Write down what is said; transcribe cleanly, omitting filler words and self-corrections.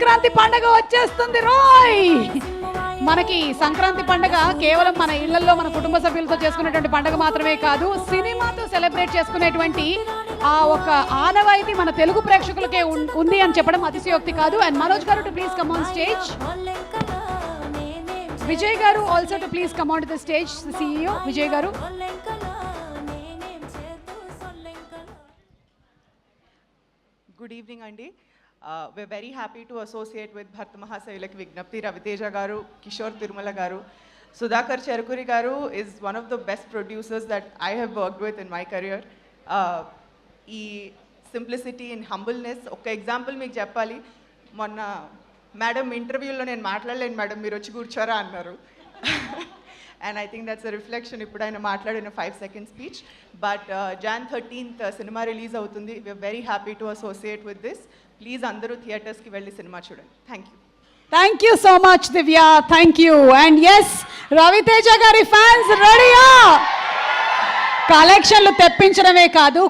సంక్రాంతి పండగ వచ్చేస్తుంది రోయ్. మనకి సంక్రాంతి పండగ కేవలం మన ఇళ్లలో మన కుటుంబ సభ్యులతో చేసుకునేటువంటి పండగ మాత్రమే కాదు, సినిమాతో సెలబ్రేట్ చేసుకునేటువంటి ఆ ఒక ఆనవాయితీ మన తెలుగు ప్రేక్షకులకే ఉంది అని చెప్పడం అతిశయోక్తి కాదు. And Manoj garu to please come on stage. Vijay garu also to please come on to the stage. CEO Vijay garu. Good evening అండి. We're very happy to associate with Bharata Mahasayulaki Vignapti Raviteja garu, Kishore Tirumala garu. Sudhakar Cherukuri garu is one of the best producers that I have worked with in my career. ఈ simplicity and humbleness ఒక example మీకు చెప్పాలి. మొన్న madam ఇంటర్వ్యూలో నేను మాట్లాడలేను madam, మీరు వచ్చి కూర్చోరా అన్నారు. And I think that's a reflection ఇప్పుడు ఆయన మాట్లాడిన 5 second speech. But Jan 13th cinema release అవుతుంది. We are very happy to associate with this. Please అందరూ థియేటర్స్కి వెళ్ళి సినిమా చూడండి. Thank you. Thank you so much Divya, thank you. And yes, Raviteja గారి fans రెడీయా? కలెక్షన్లు తెప్పించడమే కాదు,